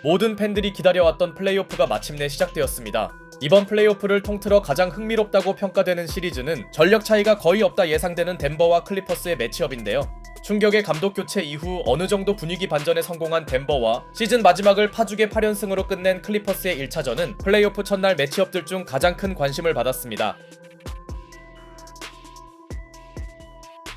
모든 팬들이 기다려왔던 플레이오프가 마침내 시작되었습니다. 이번 플레이오프를 통틀어 가장 흥미롭다고 평가되는 시리즈는 전력 차이가 거의 없다 예상되는 덴버와 클리퍼스의 매치업인데요. 충격의 감독 교체 이후 어느 정도 분위기 반전에 성공한 덴버와 시즌 마지막을 파죽의 8연승으로 끝낸 클리퍼스의 1차전은 플레이오프 첫날 매치업들 중 가장 큰 관심을 받았습니다.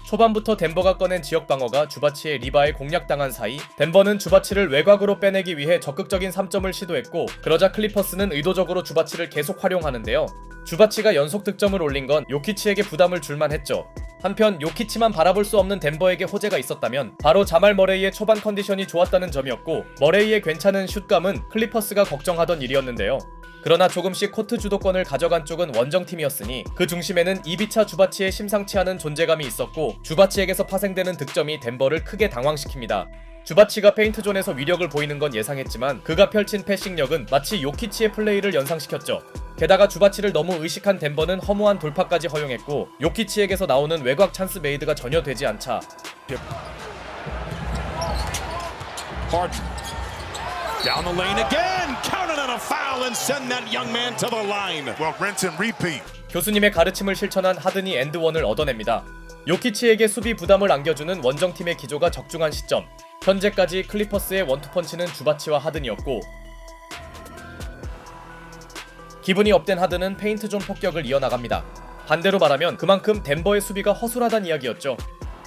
초반부터 덴버가 꺼낸 지역 방어가 주바치의 리바에 공략당한 사이 덴버는 주바치를 외곽으로 빼내기 위해 적극적인 3점을 시도했고, 그러자 클리퍼스는 의도적으로 주바치를 계속 활용하는데요. 주바치가 연속 득점을 올린 건 요키치에게 부담을 줄만 했죠. 한편 요키치만 바라볼 수 없는 덴버에게 호재가 있었다면 바로 자말 머레이의 초반 컨디션이 좋았다는 점이었고, 머레이의 괜찮은 슛감은 클리퍼스가 걱정하던 일이었는데요. 그러나 조금씩 코트 주도권을 가져간 쪽은 원정팀이었으니 그 중심에는 이비차 주바치의 심상치 않은 존재감이 있었고, 주바치에게서 파생되는 득점이 덴버를 크게 당황시킵니다. 주바치가 페인트존에서 위력을 보이는 건 예상했지만 그가 펼친 패싱력은 마치 요키치의 플레이를 연상시켰죠. 게다가 주바치를 너무 의식한 덴버는 허무한 돌파까지 허용했고, 요키치에게서 나오는 외곽 찬스 메이드가 전혀 되지 않자 Down the lane again, counted on a foul and send that young man to the line. Well, rinse and repeat. 교수님의 가르침을 실천한 하든이 엔드원을 얻어냅니다. 요키치에게 수비 부담을 안겨주는 원정팀의 기조가 적중한 시점. 현재까지 클리퍼스의 원투펀치는 주바치와 하든이었고, 기분이 업된 하든은 페인트존 폭격을 이어나갑니다. 반대로 말하면 그만큼 덴버의 수비가 허술하단 이야기였죠.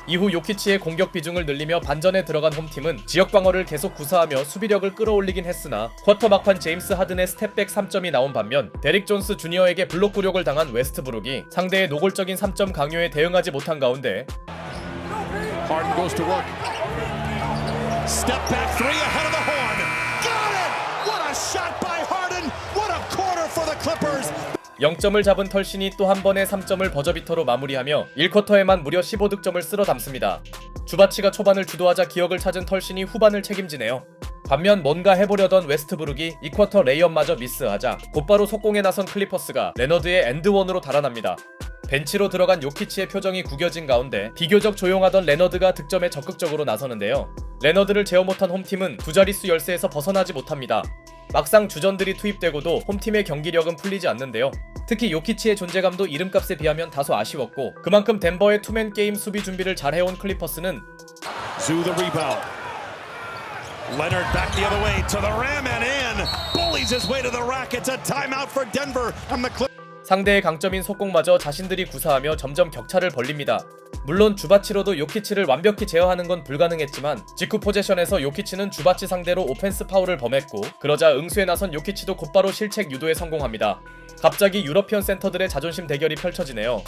이후 요키치의 공격 비중을 늘리며 반전에 들어간 홈팀은 지역 방어를 계속 구사하며 수비력을 끌어올리긴 했으나 쿼터 막판 제임스 하든의 스텝백 3점이 나온 반면 데릭 존스 주니어에게 블록 굴욕을 당한 웨스트브룩이 상대의 노골적인 3점 강요에 대응하지 못한 가운데 Harden goes to work. Step back three ahead of the horn. Got it! What a shot by Harden! What a quarter for the Clippers! 0점을 잡은 털신이 또 한 번의 3점을 버저비터로 마무리하며 1쿼터에만 무려 15득점을 쓸어 담습니다. 주바치가 초반을 주도하자 기억을 찾은 털신이 후반을 책임지네요. 반면 뭔가 해보려던 웨스트브룩이 2쿼터 레이업마저 미스하자 곧바로 속공에 나선 클리퍼스가 레너드의 엔드원으로 달아납니다. 벤치로 들어간 요키치의 표정이 구겨진 가운데 비교적 조용하던 레너드가 득점에 적극적으로 나서는데요. 레너드를 제어 못한 홈팀은 두 자릿수 열세에서 벗어나지 못합니다. 막상 주전들이 투입되고도 홈팀의 경기력은 풀리지 않는데요. 특히 요키치의 존재감도 이름값에 비하면 다소 아쉬웠고, 그만큼 덴버의 투맨 게임 수비 준비를 잘해온 클리퍼스는 Zoo the rebound. Leonard back the other way to the rim and in. Bullies his way to the rack. It's a timeout for Denver from the Clippers. 상대의 강점인 속공마저 자신들이 구사하며 점점 격차를 벌립니다. 물론 주바치로도 요키치를 완벽히 제어하는 건 불가능했지만 직후 포제션에서 요키치는 주바치 상대로 오펜스 파울을 범했고, 그러자 응수에 나선 요키치도 곧바로 실책 유도에 성공합니다. 갑자기 유러피언 센터들의 자존심 대결이 펼쳐지네요.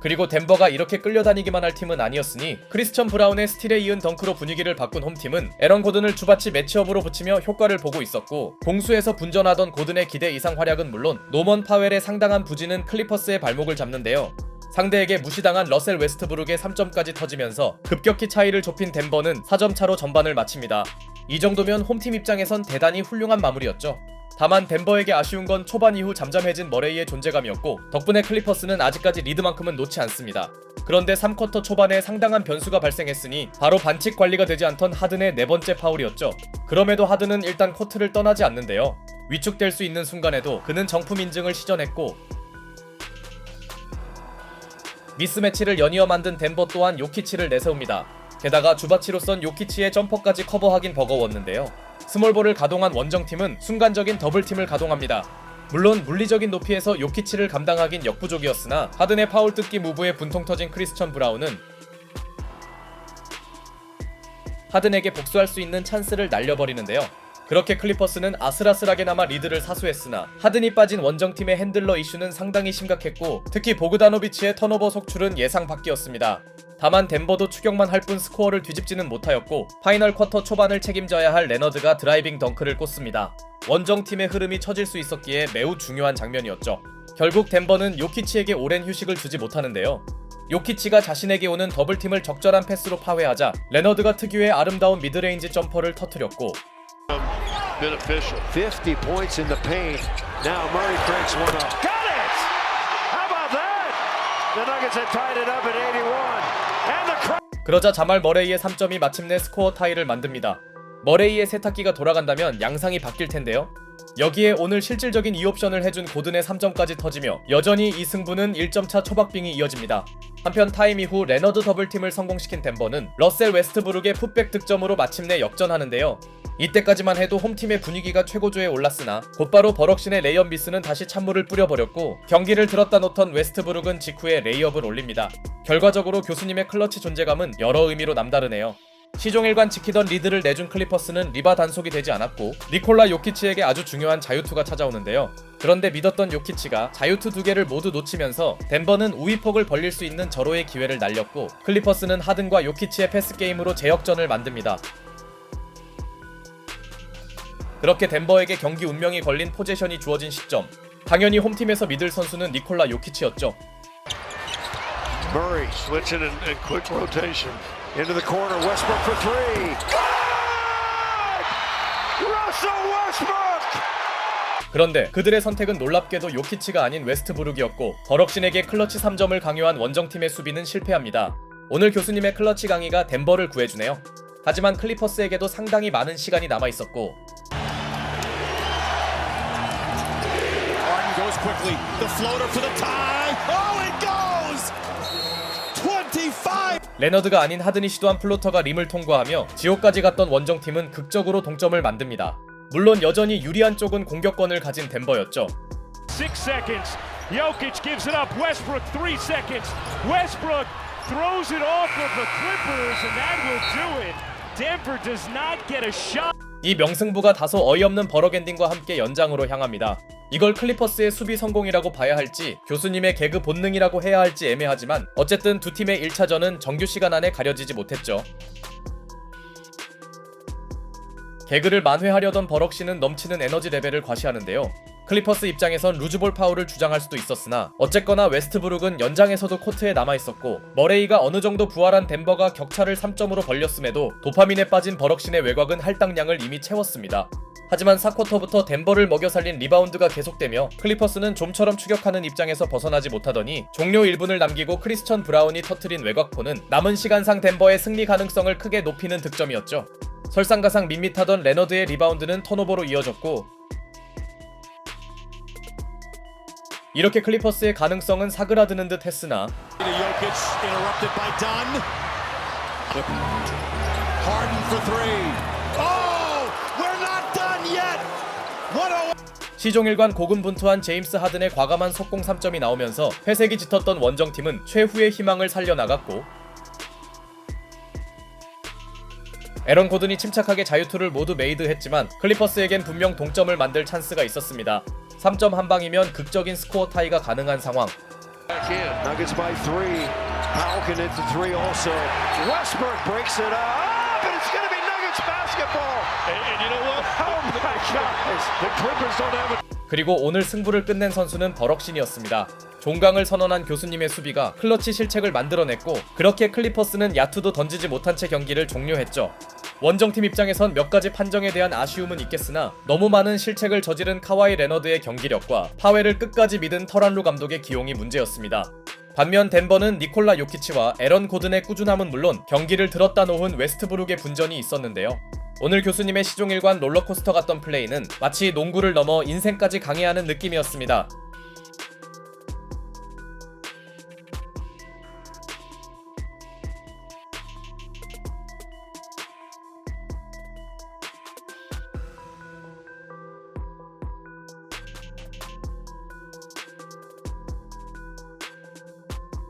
그리고 덴버가 이렇게 끌려다니기만 할 팀은 아니었으니 크리스천 브라운의 스틸에 이은 덩크로 분위기를 바꾼 홈팀은 에런 고든을 주바치 매치업으로 붙이며 효과를 보고 있었고, 공수에서 분전하던 고든의 기대 이상 활약은 물론 노먼 파웰의 상당한 부진은 클리퍼스의 발목을 잡는데요. 상대에게 무시당한 러셀 웨스트브룩의 3점까지 터지면서 급격히 차이를 좁힌 덴버는 4점 차로 전반을 마칩니다. 이 정도면 홈팀 입장에선 대단히 훌륭한 마무리였죠. 다만 덴버에게 아쉬운 건 초반 이후 잠잠해진 머레이의 존재감이었고, 덕분에 클리퍼스는 아직까지 리드만큼은 놓지 않습니다. 그런데 3쿼터 초반에 상당한 변수가 발생했으니 바로 반칙 관리가 되지 않던 하든의 네 번째 파울이었죠. 그럼에도 하든은 일단 코트를 떠나지 않는데요. 위축될 수 있는 순간에도 그는 정품 인증을 시전했고, 미스매치를 연이어 만든 덴버 또한 요키치를 내세웁니다. 게다가 주바치로선 요키치의 점퍼까지 커버하긴 버거웠는데요. 스몰볼을 가동한 원정팀은 순간적인 더블팀을 가동합니다. 물론 물리적인 높이에서 요키치를 감당하긴 역부족이었으나 하든의 파울 뜯기 무브에 분통 터진 크리스천 브라운은 하든에게 복수할 수 있는 찬스를 날려버리는데요. 그렇게 클리퍼스는 아슬아슬하게나마 리드를 사수했으나 하든이 빠진 원정팀의 핸들러 이슈는 상당히 심각했고, 특히 보그다노비치의 턴오버 속출은 예상 밖이었습니다. 다만 덴버도 추격만 할 뿐 스코어를 뒤집지는 못하였고, 파이널 쿼터 초반을 책임져야 할 레너드가 드라이빙 덩크를 꽂습니다. 원정팀의 흐름이 처질 수 있었기에 매우 중요한 장면이었죠. 결국 덴버는 요키치에게 오랜 휴식을 주지 못하는데요. 요키치가 자신에게 오는 더블팀을 적절한 패스로 파괴하자 레너드가 특유의 아름다운 미드레인지 점퍼를 터뜨렸고, beneficial. 50 points in the paint. Now Murray cranks one up. Got it! How about that? The Nuggets had tied it up at 81. And the 그러자 자말 머레이의 3점이 마침내 스코어 타이를 만듭니다. 머레이의 세탁기가 돌아간다면 양상이 바뀔 텐데요. 여기에 오늘 실질적인 2옵션을 해준 고든의 3점까지 터지며 여전히 이 승부는 1점차 초박빙이 이어집니다. 한편 타임 이후 레너드 더블팀을 성공시킨 덴버는 러셀 웨스트브룩의 풋백 득점으로 마침내 역전하는데요. 이때까지만 해도 홈팀의 분위기가 최고조에 올랐으나 곧바로 버럭신의 레이업 미스는 다시 찬물을 뿌려버렸고 경기를 들었다 놓던 웨스트브룩은 직후에 레이업을 올립니다. 결과적으로 교수님의 클러치 존재감은 여러 의미로 남다르네요. 시종일관 지키던 리드를 내준 클리퍼스는 리바 단속이 되지 않았고 니콜라 요키치에게 아주 중요한 자유투가 찾아오는데요. 그런데 믿었던 요키치가 자유투 2개를 모두 놓치면서 덴버는 우위폭을 벌릴 수 있는 절호의 기회를 날렸고 클리퍼스는 하든과 요키치의 패스 게임으로 재역전을 만듭니다. 그렇게 덴버에게 경기 운명이 걸린 포제션이 주어진 시점, 당연히 홈팀에서 믿을 선수는 니콜라 요키치였죠. Murray switching in quick rotation into the corner. Westbrook for three. Russell Westbrook. 그런데 그들의 선택은 놀랍게도 요키치가 아닌 웨스트브룩이었고 버럭신에게 클러치 3점을 강요한 원정팀의 수비는 실패합니다. 오늘 교수님의 클러치 강의가 덴버를 구해주네요. 하지만 클리퍼스에게도 상당히 많은 시간이 남아있었고 Harden goes quickly. The floater for the tie. Oh, it goes! 25! 레너드가 아닌 하든이 시도한 플로터가 림을 통과하며 지옥까지 갔던 원정팀은 극적으로 동점을 만듭니다. 물론 여전히 유리한 쪽은 공격권을 가진 덴버였죠. 6 seconds. Jokic gives it up. Westbrook 3 seconds. Westbrook throws it off of the Clippers and that will do it. Denver does not get a shot. 이 명승부가 다소 어이없는 버럭 엔딩과 함께 연장으로 향합니다. 이걸 클리퍼스의 수비 성공이라고 봐야 할지 교수님의 개그 본능이라고 해야 할지 애매하지만 어쨌든 두 팀의 1차전은 정규 시간 안에 가려지지 못했죠. 개그를 만회하려던 버럭씨는 넘치는 에너지 레벨을 과시하는데요. 클리퍼스 입장에선 루즈볼 파울을 주장할 수도 있었으나 어쨌거나 웨스트브룩은 연장에서도 코트에 남아있었고 머레이가 어느 정도 부활한 덴버가 격차를 3점으로 벌렸음에도 도파민에 빠진 버럭신의 외곽은 할당량을 이미 채웠습니다. 하지만 4쿼터부터 덴버를 먹여 살린 리바운드가 계속되며 클리퍼스는 좀처럼 추격하는 입장에서 벗어나지 못하더니 종료 1분을 남기고 크리스천 브라운이 터트린 외곽포는 남은 시간상 덴버의 승리 가능성을 크게 높이는 득점이었죠. 설상가상 밋밋하던 레너드의 리바운드는 턴오버로 이어졌고 이렇게 클리퍼스의 가능성은 사그라드는 듯 했으나 Jokic interrupted by Dunn. Harden for three. Oh, we're not done yet. 시종일관 고군분투한 제임스 하든의 과감한 속공 3점이 나오면서 회색이 짙었던 원정팀은 최후의 희망을 살려나갔고 에런 고든이 침착하게 자유투를 모두 메이드했지만 클리퍼스에겐 분명 동점을 만들 찬스가 있었습니다. 3점 한 방이면 극적인 스코어 타이가 가능한 상황. Nuggets by three. Powell can hit the three also. Westbrook breaks it up, and it's going to be Nuggets basketball. And you know what? Oh my gosh! The Clippers don't have it. 그리고 오늘 승부를 끝낸 선수는 버럭신이었습니다. 종강을 선언한 교수님의 수비가 클러치 실책을 만들어냈고 그렇게 클리퍼스는 야투도 던지지 못한 채 경기를 종료했죠. 원정팀 입장에선 몇 가지 판정에 대한 아쉬움은 있겠으나 너무 많은 실책을 저지른 카와이 레너드의 경기력과 파웰을 끝까지 믿은 터란루 감독의 기용이 문제였습니다. 반면 덴버는 니콜라 요키치와 에런 고든의 꾸준함은 물론 경기를 들었다 놓은 웨스트브룩의 분전이 있었는데요. 오늘 교수님의 시종일관 롤러코스터 같던 플레이는 마치 농구를 넘어 인생까지 강해하는 느낌이었습니다.